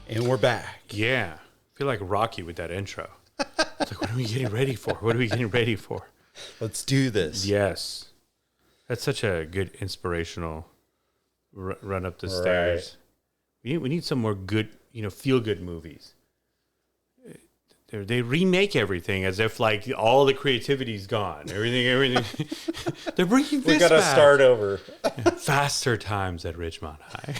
And we're back. Yeah. I feel like Rocky with that intro. It's like, what are we getting ready for? What are we getting ready for? Let's do this. Yes. That's such a good inspirational run up the stairs. We need some more good, feel-good movies. They remake everything as if like all the creativity's gone. Everything. They're bringing this back. We gotta start over. Faster times at Ridgemont High.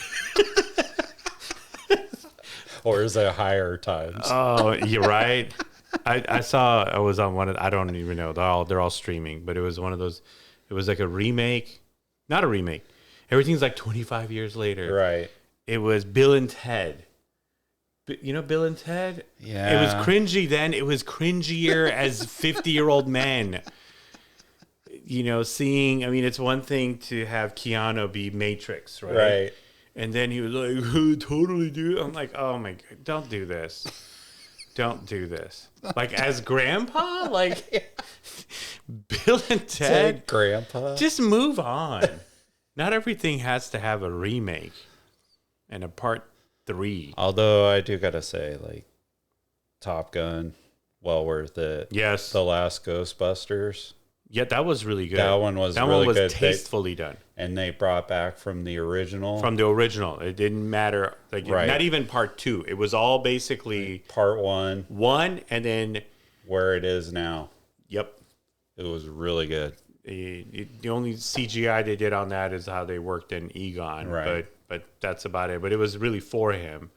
Or is it higher times? Oh, you're right. I was on one of, I don't even know. They're all streaming, but it was one of those. It was like a remake, not a remake. Everything's like 25 years later. Right. It was Bill and Ted. You know Bill and Ted? Yeah. It was cringy then. It was cringier as 50-year-old men. It's one thing to have Keanu be Matrix, right? Right. And then he was like, totally do it. I'm like, oh my God, don't do this. Don't do this. Like as grandpa? Like Bill and Ted? Grandpa? Just move on. Not everything has to have a remake and a part 3. Although I do gotta say, like, Top Gun, well worth it. Yes. The last Ghostbusters. Yeah, that was really good. That one was good. Tastefully done. And they brought back from the original. From the original. It didn't matter. Like not even part 2. It was all basically part 1. And then where it is now. Yep. It was really good. The only CGI they did on that is how they worked in Egon. Right. But that's about it. But it was really for him.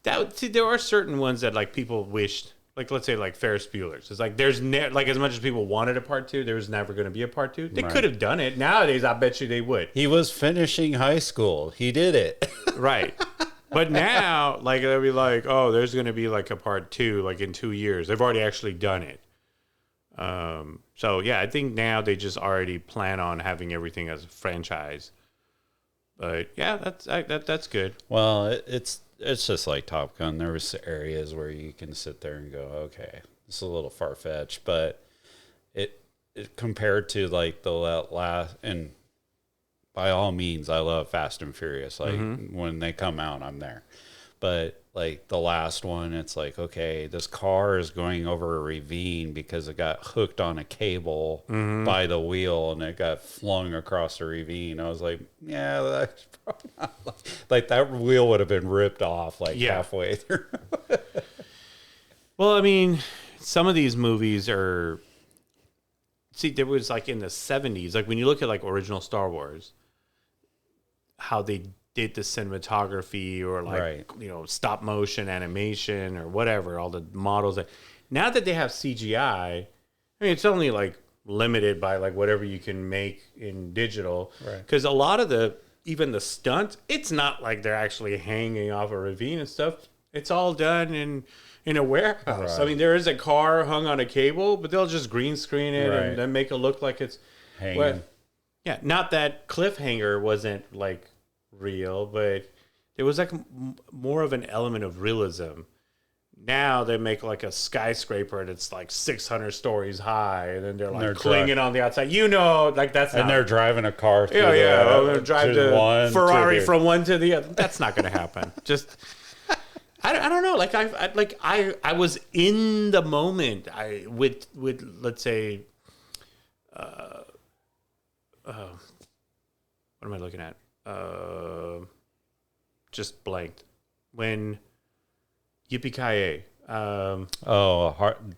There are certain ones that like people wished. Like, let's say, like, Ferris Bueller's. It's like, there's as much as people wanted a part 2, there was never going to be a part 2. They could have done it. Nowadays, I bet you they would. He was finishing high school. He did it. Right. But now, like, they'll be like, oh, there's going to be, like, a part 2, like, in 2 years. They've already actually done it. So, yeah, I think now they just already plan on having everything as a franchise. But, yeah, that's good. Well, it's just like Top Gun. There was areas where you can sit there and go, okay, this is a little far-fetched, but it compared to like the last, and by all means, I love Fast and Furious. Like when they come out, I'm there. But like the last one, it's like, okay, this car is going over a ravine because it got hooked on a cable by the wheel and it got flung across the ravine. I was like, yeah, that's probably not like that wheel would have been ripped off halfway through. Well, I mean, some of these movies are, there was like in the 70s, like when you look at like original Star Wars, how they did the cinematography or like, stop motion animation or whatever, all the models. Now that they have CGI, I mean, it's only like limited by like whatever you can make in digital. Right. Because a lot of even the stunts, it's not like they're actually hanging off a ravine and stuff. It's all done in a warehouse. Right. I mean, there is a car hung on a cable, but they'll just green screen it and then make it look like it's hanging. Well, yeah, not that cliffhanger wasn't like real, but there was like more of an element of realism. Now they make like a skyscraper that's like 600 stories high, and then they're like clinging on the outside. Like that's not. And they're driving a car through they'll drive the Ferrari from one to the other. That's not going to happen. Just I don't know. Like I was in the moment. With let's say, what am I looking at? Just blanked. When Yippee-ki-yay. Die Hard.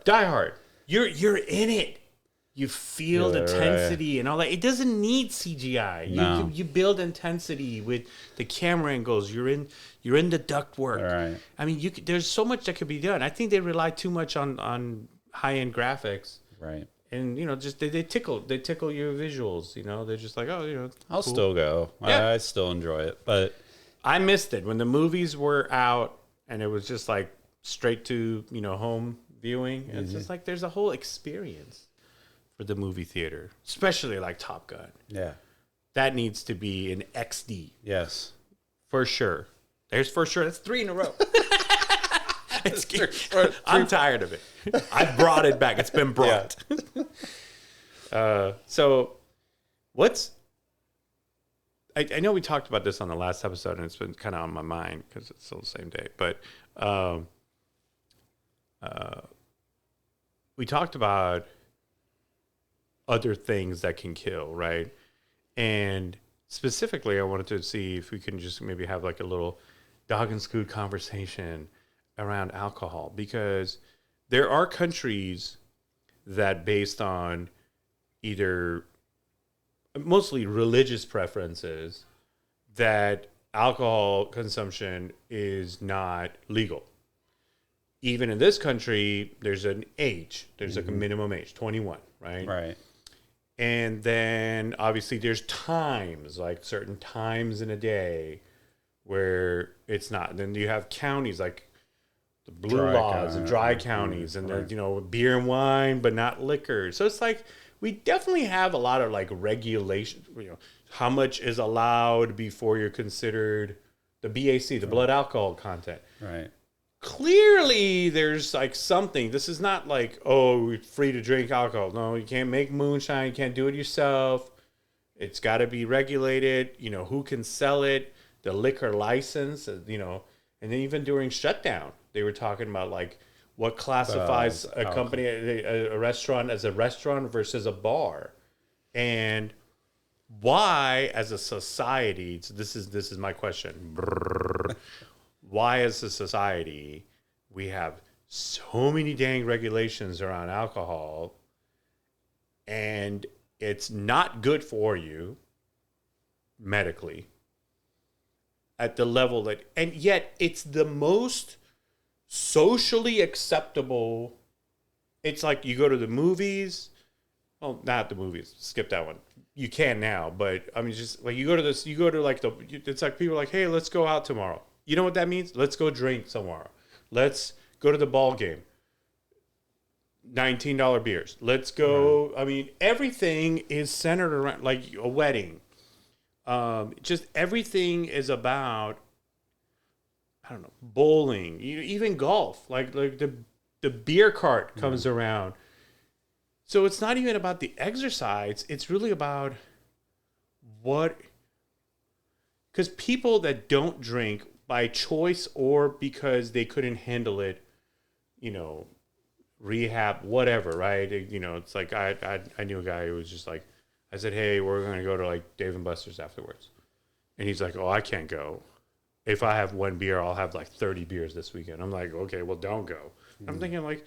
Die Hard. You're in it. You feel the intensity and all that. It doesn't need CGI. No. You build intensity with the camera angles. You're in the duct work. Right. I mean, there's so much that could be done. I think they rely too much on high-end graphics. Right. And just they tickle your visuals. They're just like, oh, I'll cool. still go. Yeah. I still enjoy it, but I missed it when the movies were out and it was just like straight to home viewing. It's just like there's a whole experience for the movie theater, especially like Top Gun. Yeah, that needs to be in XD. Yes, for sure. That's 3 in a row. I'm tired of it. I brought it back. It's been brought. Yeah. So, I know we talked about this on the last episode, and it's been kind of on my mind because it's still the same day. But we talked about other things that can kill, right? And specifically, I wanted to see if we can just maybe have like a little dog and scoot conversation around alcohol, because there are countries that, based on either mostly religious preferences, that alcohol consumption is not legal. Even in this country, there's an age. There's like a minimum age, 21, right? Right. And then obviously there's times, like certain times in a day where it's not. Then you have counties like the blue Dry laws and dry counties, and right. there's, beer and wine, but not liquor. So it's like we definitely have a lot of like regulation, how much is allowed before you're considered the BAC, the blood alcohol content. Right. Clearly there's like something. This is not like, oh, it's free to drink alcohol. No, you can't make moonshine. You can't do it yourself. It's got to be regulated. Who can sell it, the liquor license, and then even during shutdown, they were talking about like what classifies a company, a restaurant as a restaurant versus a bar. And why, as a society, so this is my question. Why, as a society, we have so many dang regulations around alcohol, and it's not good for you medically at the level that, and yet it's the most socially acceptable. It's like you go to the movies. Well, not the movies. Skip that one. You can now, but I mean, just like you go to like it's like people are like, hey, let's go out tomorrow. You know what that means? Let's go drink somewhere. Let's go to the ball game. $19 beers. Let's go. Right. I mean, everything is centered around like a wedding. Just everything is about, I don't know, bowling, even golf. Like the beer cart comes around. So it's not even about the exercise. It's really about because people that don't drink by choice or because they couldn't handle it, rehab, whatever, right? It's like I knew a guy who was just like, I said, hey, we're going to go to like Dave & Buster's afterwards. And he's like, oh, I can't go. If I have one beer, I'll have like 30 beers this weekend. I'm like, okay, well, don't go. I'm thinking like,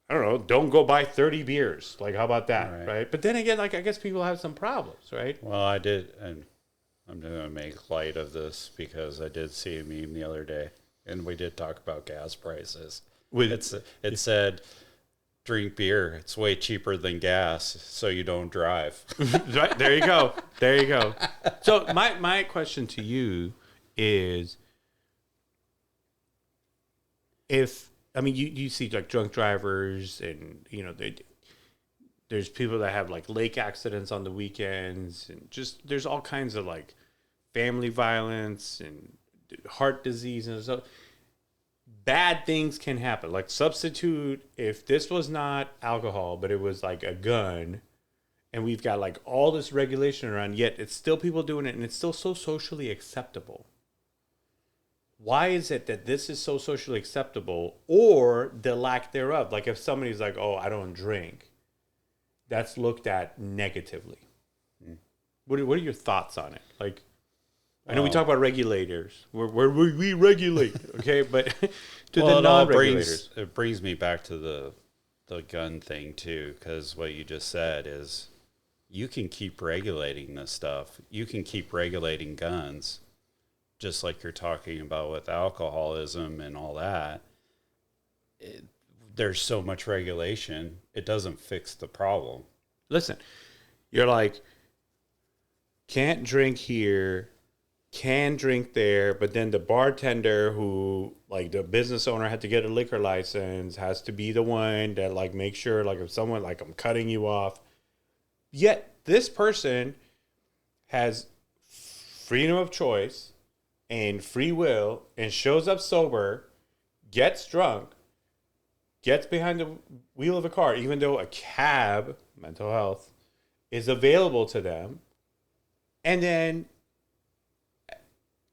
I don't know, don't go buy 30 beers. Like, how about that, right? But then again, like, I guess people have some problems, right? Well, I did, and I'm going to make light of this because I did see a meme the other day, and we did talk about gas prices. It said, drink beer. It's way cheaper than gas, so you don't drive. Right, there you go. There you go. So my question to you is, you see like drunk drivers, and there's people that have like lake accidents on the weekends, and just there's all kinds of like family violence and heart disease, and so bad things can happen. Like, substitute if this was not alcohol, but it was like a gun, and we've got like all this regulation around, yet it's still people doing it, and it's still so socially acceptable. Why is it that this is so socially acceptable, or the lack thereof? Like, if somebody's like, oh, I don't drink, that's looked at negatively. What are your thoughts on it? Like, I know we talk about regulators. Where we regulate, okay? But to the non-regulators. It brings me back to the gun thing, too, because what you just said is you can keep regulating this stuff. You can keep regulating guns, just like you're talking about with alcoholism and all that. There's so much regulation, it doesn't fix the problem. Listen, you're like, can't drink here, can drink there, but then the bartender who, like, the business owner had to get a liquor license, has to be the one that, like, make sure, like, if someone, like, I'm cutting you off. Yet this person has freedom of choice and free will and shows up sober, gets drunk, gets behind the wheel of a car, even though a cab, mental health, is available to them, and then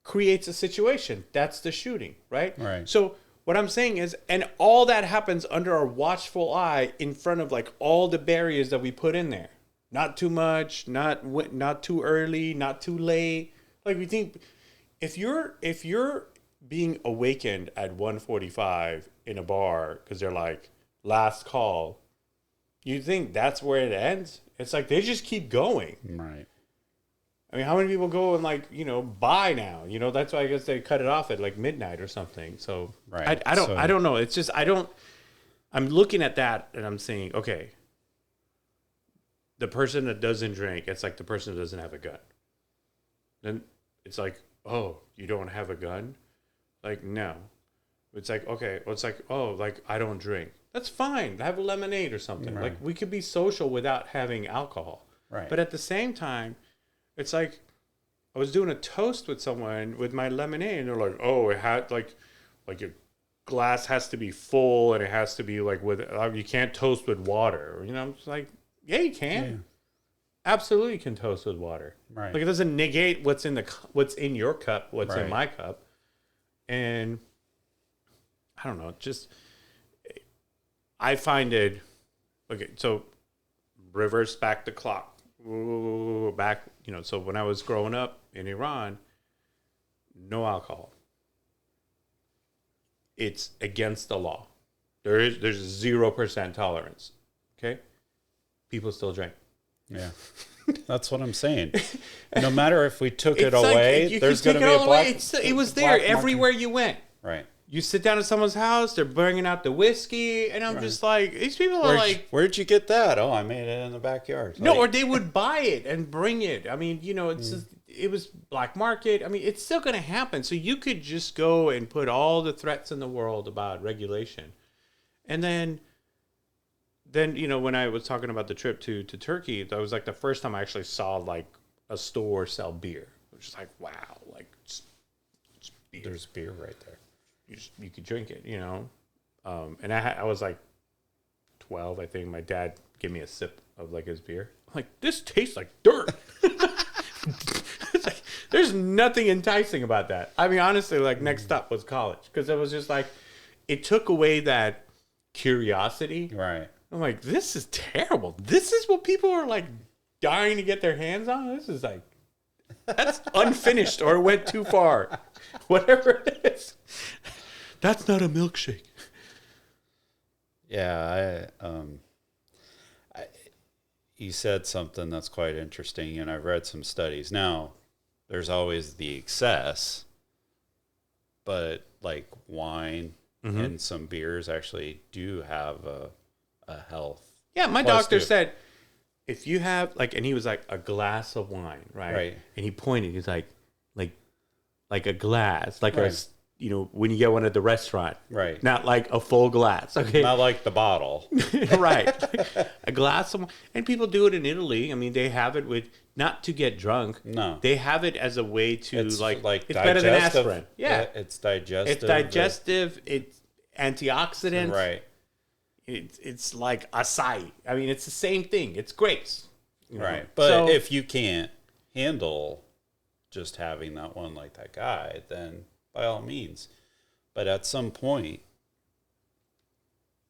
creates a situation. That's the shooting, right? Right. So what I'm saying is, and all that happens under our watchful eye in front of like all the barriers that we put in there. Not too much, not too early, not too late. Like we think, if you're being awakened at 1:45 in a bar because they're like last call, you think that's where it ends? It's like they just keep going. Right. I mean, how many people go and like, buy now? That's why I guess they cut it off at like midnight or something. So Right. I don't know. It's just, I'm looking at that and I'm saying, okay, the person that doesn't drink, it's like the person that doesn't have a gun. Then it's like, oh, you don't have a gun? Like, no. It's like, okay, well, it's like, oh, like I don't drink. That's fine. Have a lemonade or something. Right. Like we could be social without having alcohol. Right. But at the same time, it's like I was doing a toast with someone with my lemonade, and they're like, "Oh, it had like your glass has to be full, and it has to be like with you can't toast with water." I'm just like, "Yeah, you can. Yeah. Absolutely, can toast with water. Right. Like it doesn't negate what's in your cup, what's in Right. my cup." And I don't know, just I find it okay. So reverse back the clock. Back, so when I was growing up in Iran, no alcohol. It's against the law. There's 0% tolerance. Okay? People still drink. Yeah. That's what I'm saying. No matter if we took it It's like, away, you there's could going to take be it a all away. black. It was black there market. everywhere you went. Right. You sit down at someone's house, they're bringing out the whiskey, and I'm just like, these people are like, Where'd you get that? Oh, I made it in the backyard. no, Like, or they would buy it and bring it. I mean, it's just, it was black market. I mean, it's still going to happen. So you could just go and put all the threats in the world about regulation. And then when I was talking about the trip to Turkey, that was like the first time I actually saw like a store sell beer. It was just like, wow, like it's beer. there's beer right there. You could drink it, and I was like 12, I think. My dad gave me a sip of like his beer. I'm like, this tastes like dirt. It's like, there's nothing enticing about that. I mean, honestly, like next up was college, because it was just like, it took away that curiosity. Right. I'm like, this is terrible. This is what people are like dying to get their hands on. This is like, that's unfinished or went too far. Whatever it is. That's not a milkshake. Yeah, you said something that's quite interesting, and I've read some studies. Now, there's always the excess, but like wine and some beers actually do have a health. Yeah, my plus doctor to it. said, if you have like, and he was like, a glass of wine, right? Right. And he pointed, he's like a glass, like Right. when you get one at the restaurant, Right. Not like a full glass, okay? Not like the bottle. Right. A glass of, and people do it in Italy. I mean, they have it with, not to get drunk. No. They have it as a way to It's like it's digestive. better than aspirin. Yeah. It's digestive. It's digestive. It's antioxidant. Right. It's like acai. I mean, it's the same thing. It's grapes. Right. But So- if you can't handle just having that one like that guy, then by all means. But at some point,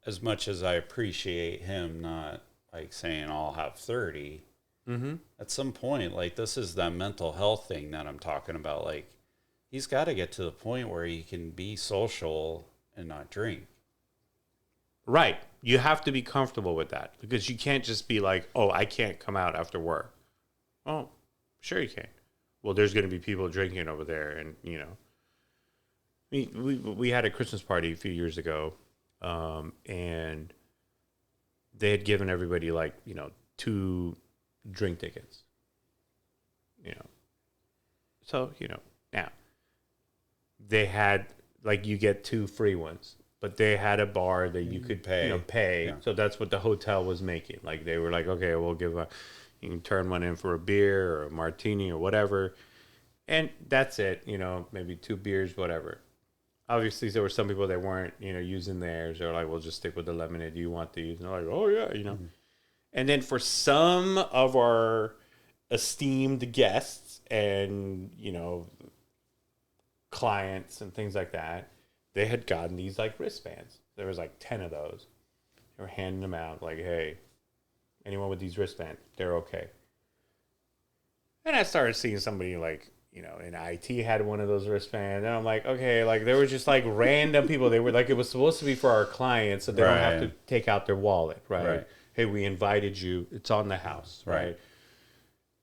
as much as I appreciate him not like saying I'll have 30, at some point, like this is that mental health thing that I'm talking about. Like he's got to get to the point where he can be social and not drink. Right. You have to be comfortable with that, because you can't just be like, oh, I can't come out after work. Oh, sure you can. Well, there's going to be people drinking over there, and we had a Christmas party a few years ago, and they had given everybody like 2 drink tickets. So now they had like, you get 2 free ones, but they had a bar that you could pay. Yeah. So that's what the hotel was making. Like they were like, okay, we'll you can turn one in for a beer or a martini or whatever. And that's it, maybe 2 beers, whatever. Obviously, there were some people that weren't, using theirs. They're like, we'll just stick with the lemonade. Do you want these? And they're like, oh, yeah, And then for some of our esteemed guests and, clients and things like that, they had gotten these like wristbands. There was like 10 of those. They were handing them out like, hey, anyone with these wristbands, they're okay. And I started seeing somebody like, in IT had one of those wristbands. And I'm like, okay, like they were just like random people. They were like, it was supposed to be for our clients so they don't have to take out their wallet, right? Hey, we invited you. It's on the house, right?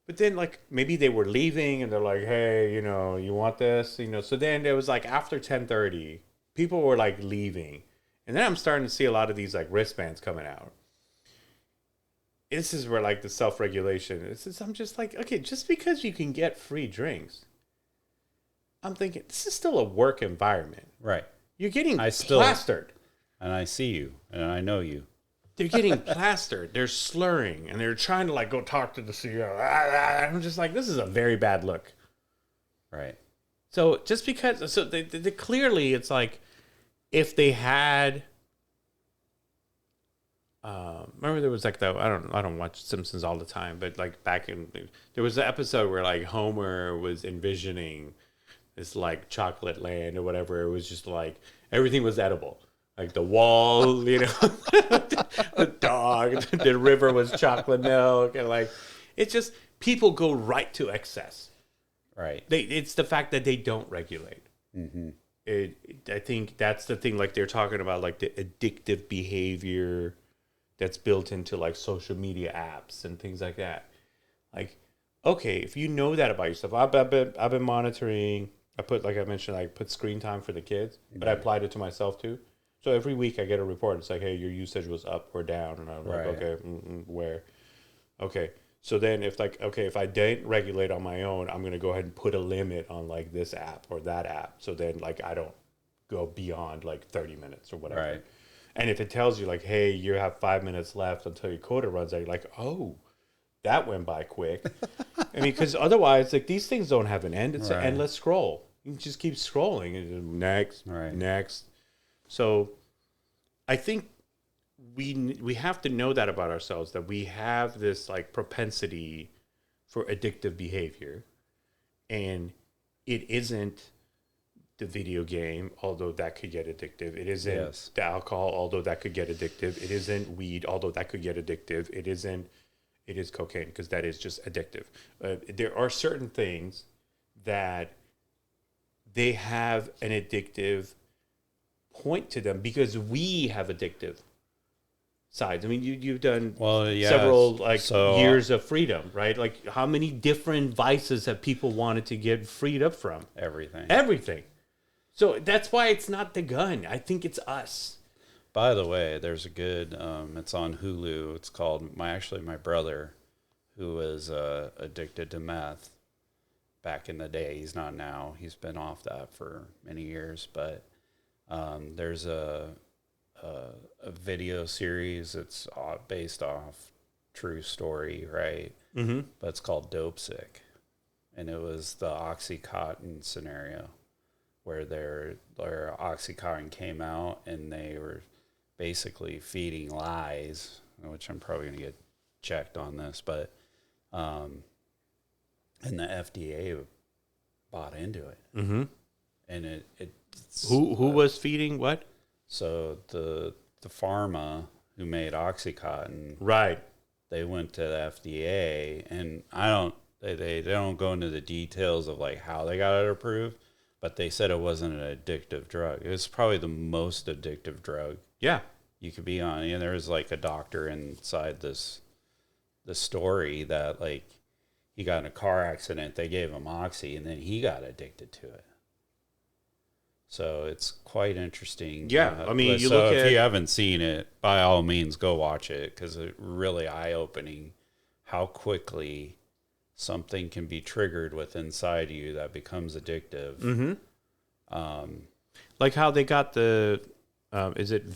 But then like maybe they were leaving and they're like, hey, you want this? So then it was like after 10:30, people were like leaving. And then I'm starting to see a lot of these like wristbands coming out. This is where like the self-regulation is. I'm just like, okay, just because you can get free drinks, I'm thinking this is still a work environment. Right. You're getting plastered. And I see you and I know you. They're getting plastered. They're slurring and they're trying to like go talk to the CEO. I'm just like, this is a very bad look. Right. So just because, they clearly it's like if they had, remember there was like I don't watch Simpsons all the time, but like there was an episode where like Homer was envisioning this like chocolate land or whatever. It was just like everything was edible. Like the wall, the dog, the river was chocolate milk. And like, it's just, people go right to excess. Right. It's the fact that they don't regulate. Mm-hmm. I think that's the thing, like they're talking about like the addictive behavior that's built into like social media apps and things like that. Like, okay, if you know that about yourself, I've been monitoring, I put screen time for the kids, but I applied it to myself too. So every week I get a report. It's like, hey, your usage was up or down. And I'm like, okay, where? Okay. So then if I didn't regulate on my own, I'm going to go ahead and put a limit on like this app or that app. So then like I don't go beyond like 30 minutes or whatever. Right. And if it tells you like, hey, you have 5 minutes left until your quota runs out, you're like, oh, that went by quick. I mean, because otherwise like these things don't have an end. It's an endless scroll. You can just keep scrolling. Next. So I think we have to know that about ourselves, that we have this like propensity for addictive behavior, and it isn't the video game, although that could get addictive. It isn't the alcohol, although that could get addictive. It isn't weed, although that could get addictive. It is cocaine, because that is just addictive. There are certain things that they have an addictive point to them because we have addictive sides. I mean, you've done several years of freedom, right? Like how many different vices have people wanted to get freed up from? Everything. So that's why it's not the gun. I think it's us. By the way, there's a good, it's on Hulu. It's called my brother, who was addicted to meth back in the day. He's not now. He's been off that for many years, but there's a video series. It's based off true story, right? Mm-hmm. But it's called Dope Sick, and it was the OxyContin scenario where their OxyContin came out and they were basically feeding lies, which I'm probably going to get checked on this, but and the FDA bought into it. Mm-hmm. And who was feeding what? So the pharma who made OxyContin, right? They went to the FDA, and they don't go into the details of like how they got it approved, but they said it wasn't an addictive drug. It was probably the most addictive drug. Yeah, you could be on. And there was like a doctor inside the story that like he got in a car accident. They gave him Oxy, and then he got addicted to it. So it's quite interesting. Yeah, I mean, if you haven't seen it, by all means, go watch it, because it's really eye-opening how quickly something can be triggered within inside you that becomes addictive. Mm-hmm. Like how they got the, is it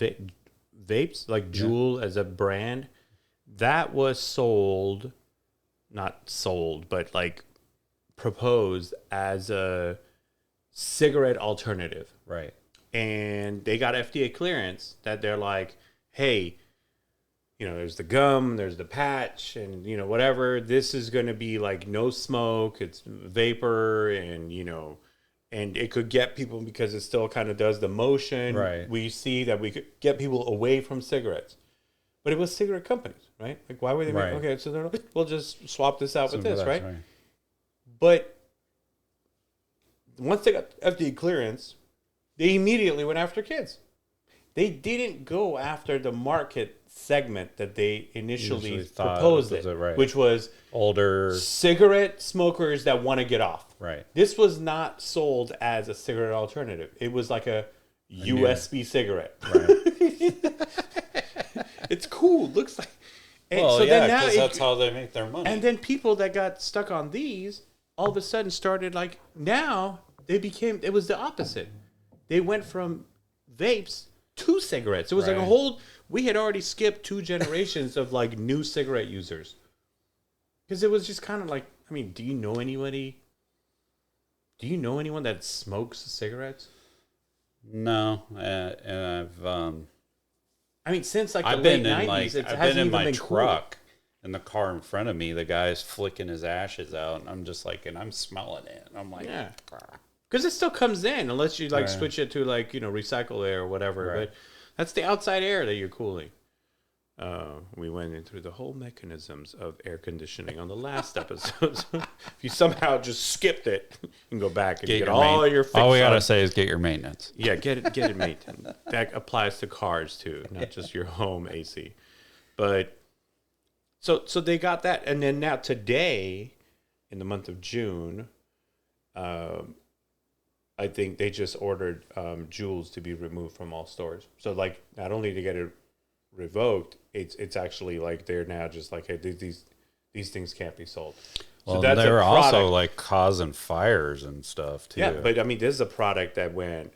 vapes? Like Juul as a brand? That was not sold, but like proposed as a cigarette alternative. Right. And they got FDA clearance that they're like, hey, there's the gum, there's the patch, and whatever. This is going to be like no smoke, it's vapor, and and it could get people because it still kind of does the motion. Right. We see that we could get people away from cigarettes, but it was cigarette companies, right? Like, why were they? Right. Okay, so they're like, we'll just swap this out with this, That's right? But once they got FDA clearance, they immediately went after kids. They didn't go after the market segment that they initially proposed which was older cigarette smokers that want to get off. Right. This was not sold as a cigarette alternative. It was like a USB cigarette. Right. It's cool. Looks like. Well, so yeah, because that's how they make their money. And then people that got stuck on these all of a sudden started like, now it was the opposite. They went from vapes to cigarettes. It was like we had already skipped 2 generations of like new cigarette users. Because it was just kind of like, I mean, do you know anyone that smokes cigarettes? No. And I mean, since like the late 90s, it hasn't even been cool. I've been in my truck. In the car in front of me, the guy's flicking his ashes out, and I'm just like, and I'm smelling it. And I'm like, yeah, because it still comes in unless you like switch it to like recycle air or whatever. Right. But that's the outside air that you're cooling. We went in through the whole mechanisms of air conditioning on the last episode. So if you somehow just skipped it, you can go back and get all your fix. All we gotta say is get your maintenance. Yeah, get it maintained. That applies to cars too, not just your home AC. But so they got that, and then now today, in the month of June, I think they just ordered Juuls to be removed from all stores. So like, not only to get it revoked, it's actually like they're now just like, hey, these things can't be sold. Well, so they were also like causing fires and stuff too. Yeah, but I mean, this is a product that went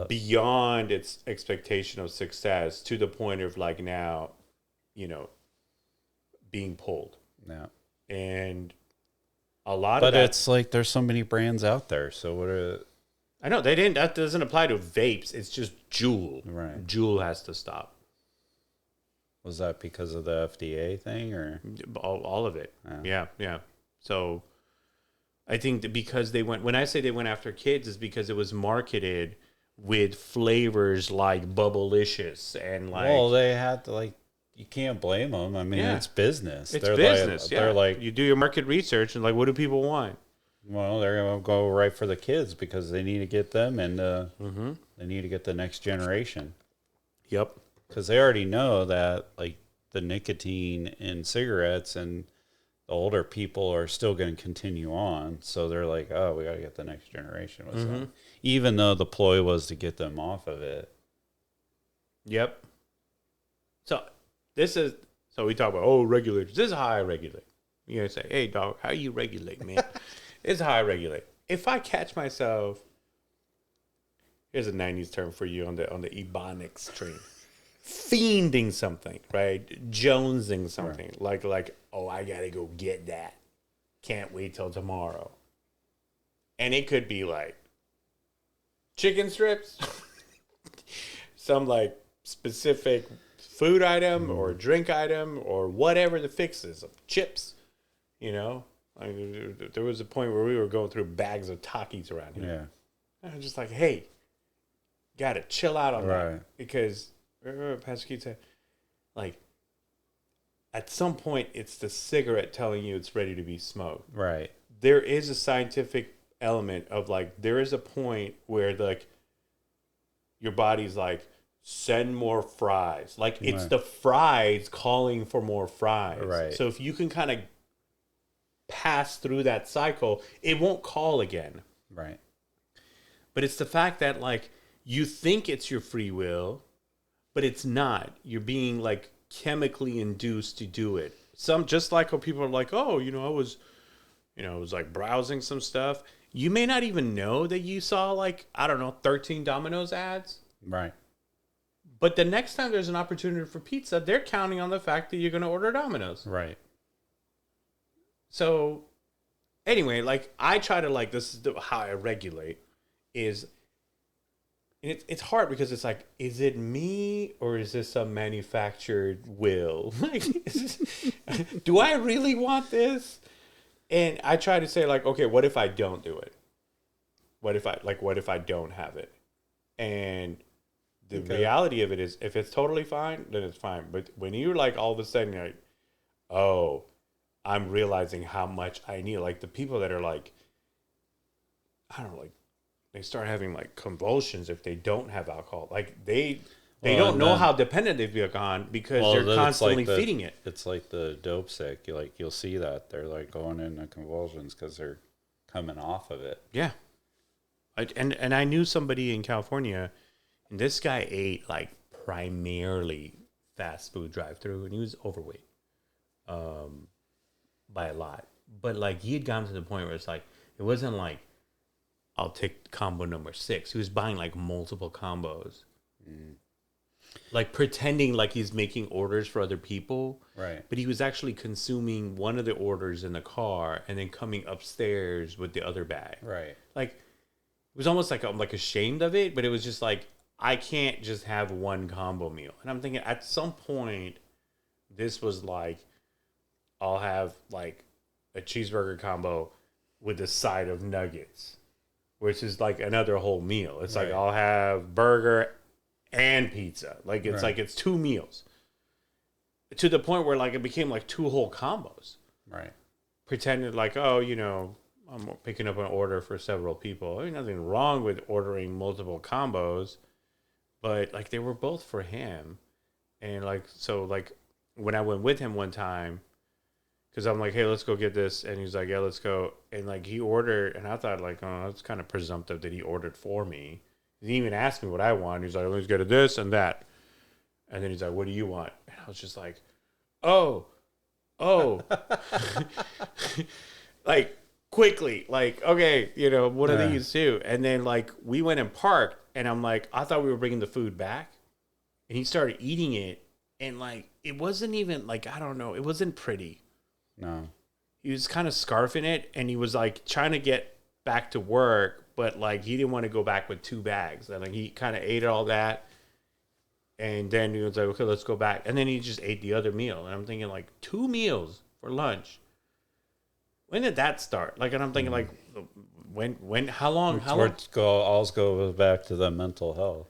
beyond its expectation of success to the point of like now, being pulled. Yeah. And a lot of that. But it's like there's so many brands out there. So what are... I know that doesn't apply to vapes. It's just Juul. Right. Juul has to stop. Was that because of the FDA thing or all of it? Yeah. So I think that because when I say they went after kids, is because it was marketed with flavors like Bubblicious and like. Well, they had to like. You can't blame them. I mean, it's business. It's business. They're like, you do your market research and like, what do people want? Well, they're gonna go right for the kids because they need to get them, and they need to get the next generation. Yep. Because they already know that like the nicotine in cigarettes and the older people are still going to continue on. So they're like, oh, we got to get the next generation with them. Even though the ploy was to get them off of it. Yep. So we talk about, regulators. This is how I regulate. You're going to say, hey, dog, how you regulate, man? This is how I regulate. If I catch myself, here's a 90s term for you on the Ebonics train. Fiending something, right? Jonesing something. Right. Like, oh, I got to go get that. Can't wait till tomorrow. And it could be like chicken strips, some like specific food item or drink item or whatever the fix is, chips, I mean, there was a point where we were going through bags of Takis around here. Yeah. I was just like, hey, got to chill out on that. Because, Pastor Keith said, like, at some point, it's the cigarette telling you it's ready to be smoked. Right. There is a scientific element of, like, there is a point where, like, your body's like, send more fries. Like, it's the fries calling for more fries. Right. So if you can kind of pass through that cycle, it won't call again. Right. But it's the fact that, like, you think it's your free will, but it's not. You're being, like, chemically induced to do it. Just like how people are like, oh, I was like browsing some stuff. You may not even know that you saw, like, I don't know, 13 Domino's ads. Right. But the next time there's an opportunity for pizza, they're counting on the fact that you're going to order Domino's. Right. So, anyway, like, I try to, like, this is how I regulate, is it's hard because it's like, is it me or is this a manufactured will? Like, do I really want this? And I try to say like, okay, what if I don't do it? What if I don't have it? And the reality of it is, if it's totally fine, then it's fine. But when you're like, all of a sudden, you're like, oh, I'm realizing how much I need. Like the people that are like, I don't know, like they start having like convulsions if they don't have alcohol. Like they don't know how dependent they've become because they're constantly feeding it. It's like the dope sick. You'll see that they're like going into convulsions because they're coming off of it. Yeah. And I knew somebody in California, and this guy ate like primarily fast food drive-through, and he was overweight, by a lot. But like he had gotten to the point where it's like, it wasn't like, I'll take combo number 6. He was buying like multiple combos, like pretending like he's making orders for other people. Right. But he was actually consuming one of the orders in the car and then coming upstairs with the other bag. Right. Like it was almost like I'm like ashamed of it, but it was just like, I can't just have one combo meal. And I'm thinking at some point, this was like, I'll have like a cheeseburger combo with a side of nuggets, which is like another whole meal. It's like I'll have burger and pizza. Like it's like it's 2 meals. To the point where like it became like 2 whole combos. Right. Pretended like, oh, I'm picking up an order for several people. There's nothing wrong with ordering multiple combos, but like they were both for him. And like, so like when I went with him one time, because I'm like, hey, let's go get this. And he's like, yeah, let's go. And like he ordered, and I thought like, oh, that's kind of presumptive that he ordered for me. He didn't even ask me what I want. He's like, let's get this and that. And then he's like, what do you want? And I was just like, oh. Like quickly, like, okay, one of these too. And then like we went and parked, and I'm like, I thought we were bringing the food back. And he started eating it. And like, it wasn't even like, I don't know, it wasn't pretty. No. He was kind of scarfing it, and he was like trying to get back to work, but like he didn't want to go back with 2 bags. And like he kind of ate all that, and then he was like, okay, let's go back. And then he just ate the other meal. And I'm thinking like 2 meals for lunch. When did that start? Like, and I'm thinking like, how long? All's go back to the mental health.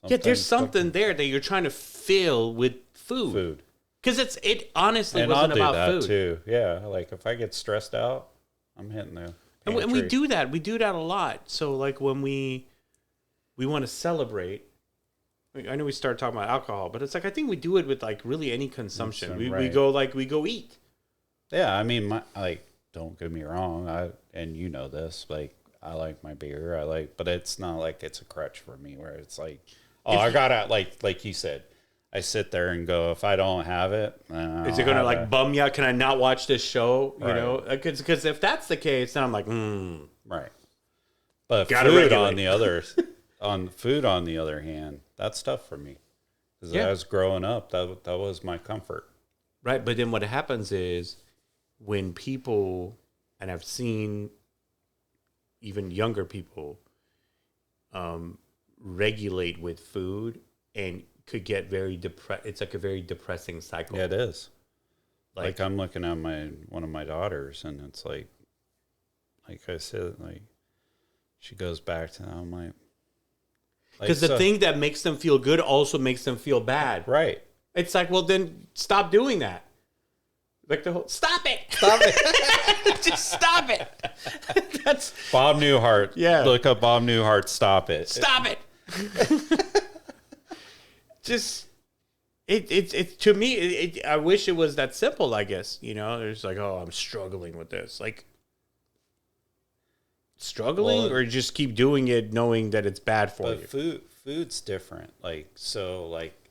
There's something there that you're trying to fill with food. Because it honestly wasn't about food. I'll do that too. Yeah, like if I get stressed out, I'm hitting the pantry. And we do that. We do that a lot. So like when we want to celebrate, I know we start talking about alcohol, but it's like I think we do it with like really any consumption. We go eat. Yeah, I mean, don't get me wrong. And you know this, like I like my beer. But it's not like it's a crutch for me where it's like, I gotta like you said. I sit there and go, if I don't have it, is it going to like bum you out? Can I not watch this show? You know, because if that's the case, then I'm like, right. But food on the other hand, that's tough for me. Because as I was growing up, that was my comfort. Right. But then what happens is when people, and I've seen even younger people regulate with food and could get very depressed. It's like a very depressing cycle. Yeah, it is. Like I'm looking at one of my daughters, and it's like I said, like she goes back to, I'm like, because the thing that makes them feel good also makes them feel bad. Right. It's like, well, then stop doing that. Like stop it. Just stop it. That's Bob Newhart. Yeah. Look up Bob Newhart. Stop it. Stop it. Just it to me. I wish it was that simple. I guess there's like, oh, I'm struggling with this. Like struggling, or just keep doing it, knowing that it's bad for you. Food's different. Like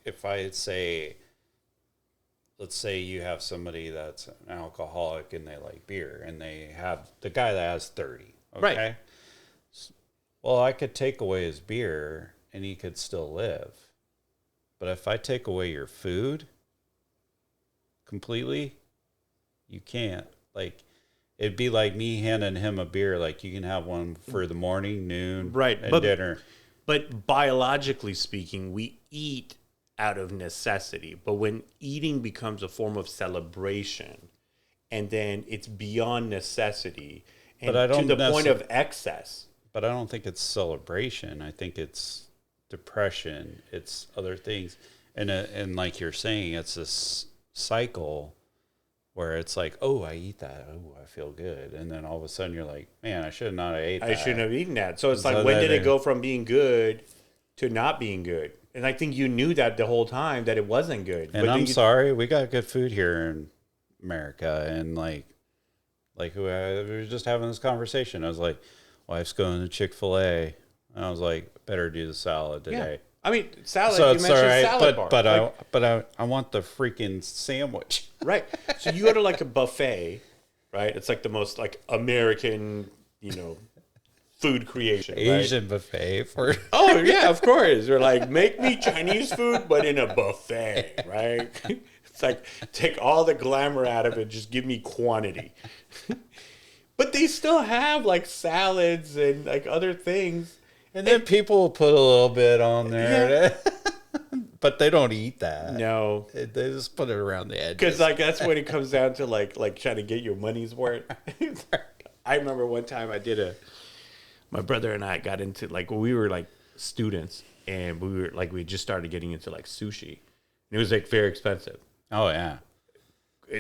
if I say, let's say you have somebody that's an alcoholic and they like beer, and they have the guy that has 30. Okay. Right. Well, I could take away his beer and he could still live. But if I take away your food completely, you can't. Like, it'd be like me handing him a beer. Like, you can have one for the morning, noon, and dinner. But biologically speaking, we eat out of necessity. But when eating becomes a form of celebration, and then it's beyond necessity, and to the point of excess. But I don't think it's celebration. I think it's depression. It's other things. And like you're saying, it's this cycle where it's like, oh, I eat that. Oh, I feel good. And then all of a sudden you're like, man, I should not have ate that. I shouldn't have eaten that. So it's like, when did it go from being good to not being good? And I think you knew that the whole time, that it wasn't good. And I'm sorry, we got good food here in America. And like we were just having this conversation. I was like, wife's going to Chick-fil-A. And I was like, better do the salad today. Yeah. I mean, salad, so you mentioned right, salad bar. But I want the freaking sandwich. Right. So you go to like a buffet, right? It's like the most like American, food creation. Asian right? buffet for. Oh, yeah, of course. They're like, make me Chinese food, but in a buffet, right? It's like, take all the glamour out of it. Just give me quantity. But they still have like salads and like other things. And then people will put a little bit on there. Yeah. But they don't eat that. No. They just put it around the edges. Because like that's when it comes down to like trying to get your money's worth. I remember one time my brother and I got into like, we were like students, and we just started getting into like sushi. And it was like very expensive. Oh yeah.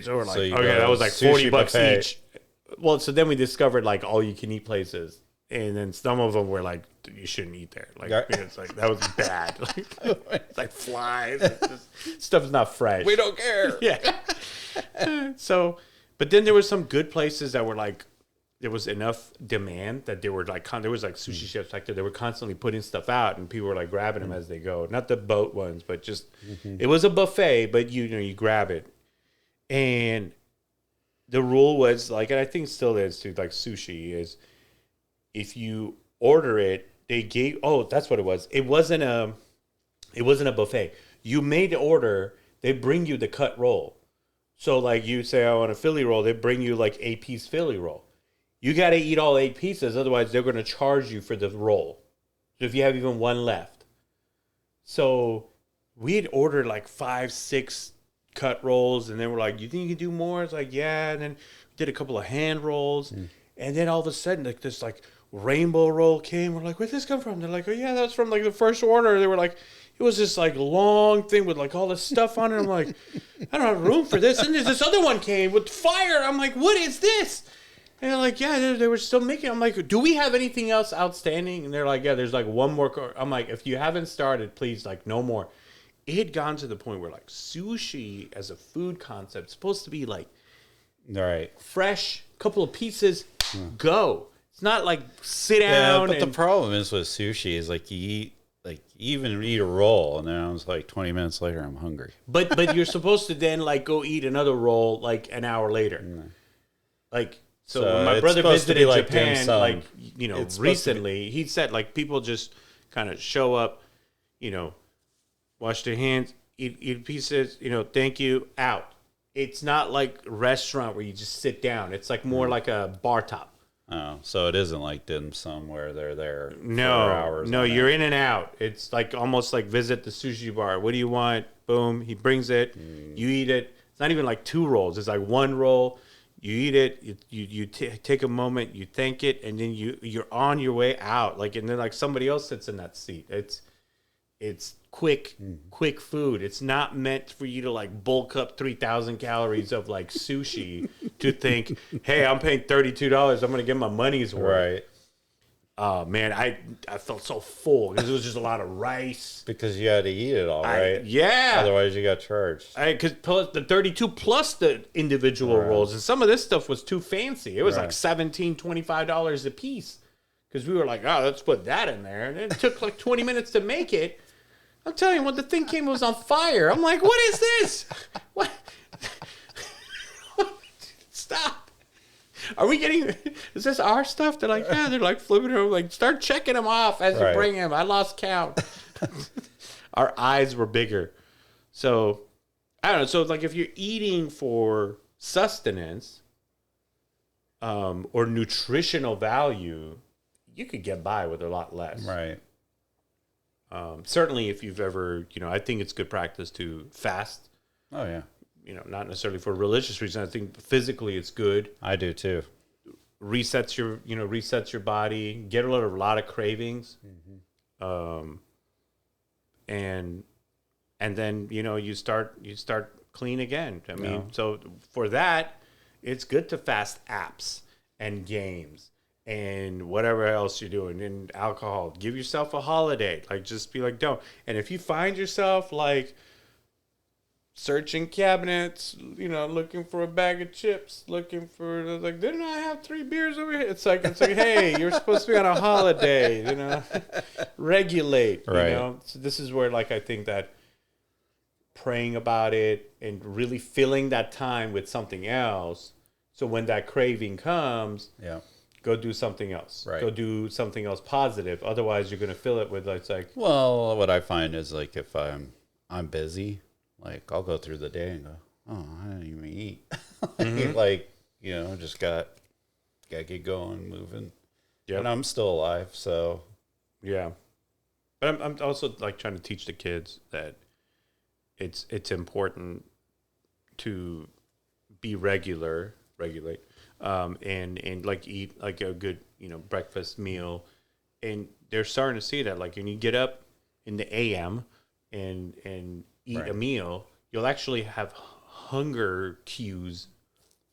So we're like, that was like $40 buffet. Each. Well, so then we discovered like all you can eat places. And then some of them were like, you shouldn't eat there. Like, it's like, that was bad. It's like flies. Stuff's not fresh. We don't care. Yeah. So, but then there was some good places that were like, there was enough demand that they were like, there was like sushi chefs like that. They were constantly putting stuff out, and people were like grabbing them as they go. Not the boat ones, but just, it was a buffet, but you grab it. And the rule was like, and I think still is too, like sushi is, if you order it, they gave, that's what it was. It wasn't a buffet. You made the order, they bring you the cut roll. So like you say, I want a Philly roll, they bring you like 8-piece Philly roll. You got to eat all 8 pieces, otherwise they're going to charge you for the roll. So if you have even one left. So we had ordered like 5-6 cut rolls, and then we're like, you think you can do more? It's like, yeah. And then did a couple of hand rolls. And then all of a sudden, like this like rainbow roll came. We're like, where'd this come from? They're like, oh yeah, that's from like the first order. They were like, it was this like long thing with like all this stuff on it. I'm like, I don't have room for this. And there's this other one came with fire. I'm like, what is this? And they're like, yeah, they were still making it. I'm like, do we have anything else outstanding? And they're like, yeah, there's like one more. I'm like, if you haven't started, please, like no more. It had gone to the point where like sushi as a food concept is supposed to be like, right, fresh, couple of pieces, go. It's not like sit down. But the problem is with sushi is like you even eat a roll, and then I was like 20 minutes later, I'm hungry. But you're supposed to then like go eat another roll like an hour later. Like so when my brother visited Japan, like recently, he said like people just kind of show up, wash their hands, eat pieces, thank you, out. It's not like a restaurant where you just sit down. It's like more like a bar top. Oh, so it isn't like dim sum where they're there for hours. No, you're in and out. It's like almost like visit the sushi bar. What do you want? Boom, he brings it. You eat it. It's not even like 2 rolls. It's like 1 roll. You eat it. You take a moment. You thank it, and then you're on your way out. Like, and then like somebody else sits in that seat. It's quick food. It's not meant for you to like bulk up 3,000 calories of like sushi to think, hey, I'm paying $32. I'm gonna get my money's worth. Right. Oh man, I felt so full because it was just a lot of rice. Because you had to eat it all, right? Yeah. Otherwise, you got charged. Because the 32 plus the individual rolls, and some of this stuff was too fancy. It was like $17, $25 a piece. Because we were like, oh, let's put that in there, and it took like 20 minutes to make it. I'm telling you, when the thing came, it was on fire. I'm like, what is this? What? Stop. Are we getting, is this our stuff? They're like, yeah, they're like flipping over. Like, start checking them off as you bring them. I lost count. Our eyes were bigger. So, I don't know. So, like, if you're eating for sustenance or nutritional value, you could get by with a lot less. Right. Certainly, if you've ever, I think it's good practice to fast. Oh yeah, Not necessarily for religious reasons. I think physically it's good. I do too. Resets your body. Get a lot of cravings, and then you start clean again. I mean, so for that, it's good to fast apps and games and whatever else you're doing, and alcohol. Give yourself a holiday. Like, just be like, don't. And if you find yourself like searching cabinets, looking for a bag of chips, looking for, like, didn't I have 3 beers over here? It's like, hey, you're supposed to be on a holiday, regulate, Right. So this is where, like, I think that praying about it and really filling that time with something else. So when that craving comes, Yeah. go do something else. Right. Go do something else positive. Otherwise, you're going to fill it with, like, Well, what I find is, like, if I'm busy, like, I'll go through the day and go, oh, I didn't even eat. Like, just got to get going, moving. Yep. And I'm still alive, so. Yeah. But I'm also, like, trying to teach the kids that it's important to be regulate, and like eat like a good, breakfast meal. And they're starting to see that, like, when you get up in the AM and eat Right. a meal, you'll actually have hunger cues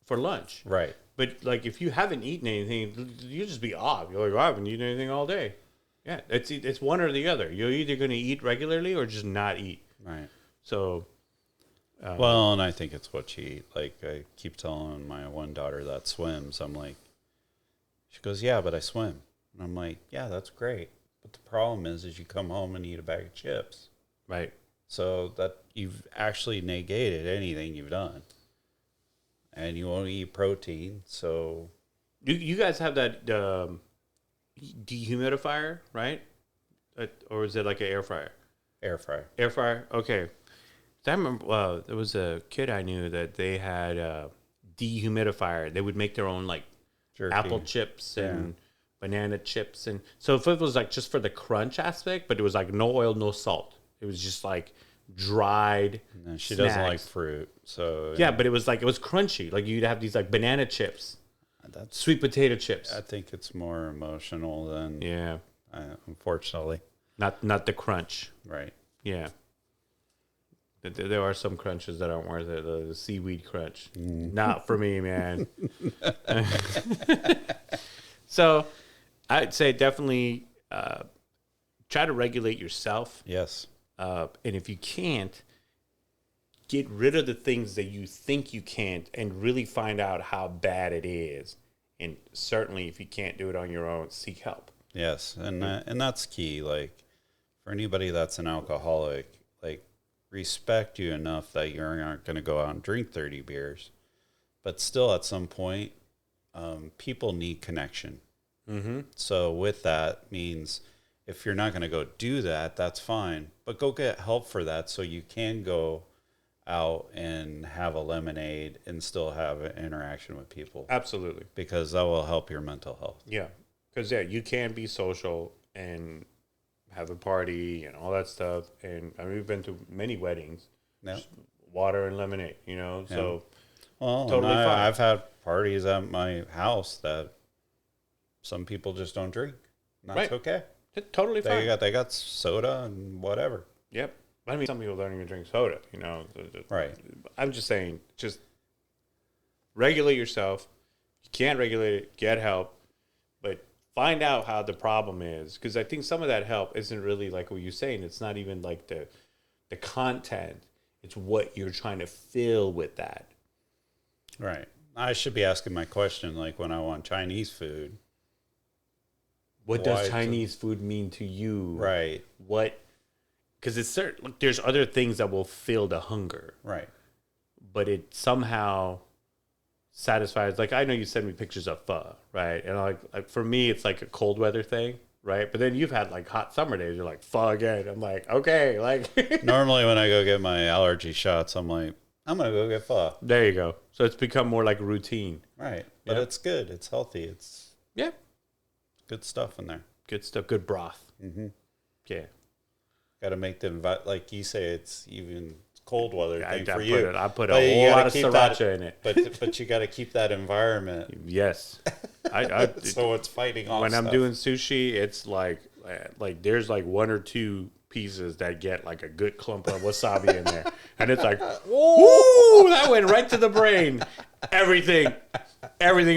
for lunch. Right. But, like, if you haven't eaten anything, you'll just be off. You're like, I haven't eaten anything all day. Yeah, it's one or the other. You're either going to eat regularly or just not eat. Right. So, Well, and I think it's what you eat. Like, I keep telling my one daughter that swims. I'm like, she goes, yeah, but I swim. And I'm like, yeah, that's great. But the problem is you come home and eat a bag of chips. right. So that you've actually negated anything you've done. And you won't eat protein. So, You guys have that dehumidifier, right? Or is it like an air fryer? air fryer. Air fryer? Okay. I remember there was a kid I knew that they had a dehumidifier. They would make their own, like, Jerky. apple chips and banana chips. And so if it was, like, just for the crunch aspect, but it was like no oil, no salt. It was just like dried. And she doesn't like snacks. fruit. So, Yeah, but it was crunchy. Like, you'd have these, like, banana chips, that's, sweet potato chips. I think it's more emotional than, Yeah. unfortunately. Not the crunch. Right. Yeah. There are some crunches that aren't worth it. The seaweed crunch. Not for me, man. So I'd say definitely try to regulate yourself. Yes. And if you can't, get rid of the things that you think you can't and really find out how bad it is. And certainly, if you can't do it on your own, seek help. Yes, and that's key. Like, for anybody that's an alcoholic, like, respect you enough that you aren't going to go out and drink 30 beers, but still, at some point, people need connection. Mm-hmm. So with that means if you're not going to go do that, that's fine, but go get help for that so you can go out and have a lemonade and still have an interaction with people, Absolutely. because that will help your mental health. Yeah. Because, you can be social and have a party and all that stuff. And I mean, we've been to many weddings. Yeah. Just water and lemonade, So, Well, Totally fine. I've had parties at my house that some people just don't drink. And that's Right. okay. it's totally fine. They got soda and whatever. Yep. I mean, some people don't even drink soda, Right. I'm just saying, just regulate yourself. You can't regulate it, get help. But find out how the problem is. Because I think some of that help isn't really like what you're saying. It's not even like the content. It's what you're trying to fill with that. Right. I should be asking my question, like, when I want Chinese food. What Why does to- Chinese food mean to you? Right. What? Because it's certain. Look, there's other things that will fill the hunger, Right. but it somehow satisfies. Like, I know you send me pictures of pho, right? And like for me, it's like a cold weather thing, right? But then you've had like hot summer days. You're like pho again. I'm like, okay, like Normally, when I go get my allergy shots, I'm like, I'm going to go get pho. there you go. So it's become more like routine. Right. But Yep. it's good. It's healthy. It's Yeah, good stuff in there. good stuff. Good broth. Mm-hmm. Yeah. Got to make the like you say, it's even cold weather thing for you. I put a whole lot of sriracha in it. But you got to keep that environment. Yes. So it's fighting off when stuff. I'm doing sushi, it's like there's like one or two pieces that get like a good clump of wasabi in there, and it's like, whoa, that went right to the brain. Everything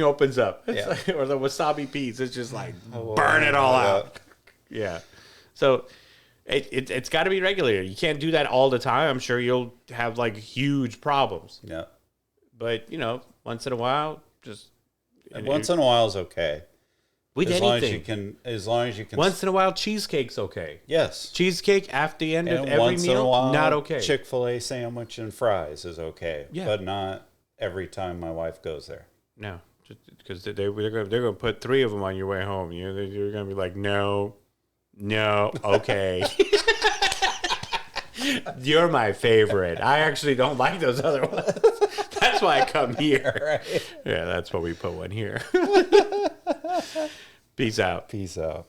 opens up. It's like, or the wasabi piece, it's just like burn it all out. Yeah. So it's got to be regulated. You can't do that all the time. I'm sure you'll have like huge problems. Yeah. But once in a while, just once in a while is okay. With as anything. As long as you can. Once in a while, cheesecake's okay. Yes. Cheesecake after the end of every once meal, in a while, not okay. Chick-fil-A sandwich and fries is okay. Yeah. But not every time my wife goes there. No. Because they're going to put 3 of them on your way home. You're going to be like, no, okay. You're my favorite. I actually don't like those other ones. That's why I come here. Right. Yeah, that's why we put one here. Peace out. Peace out.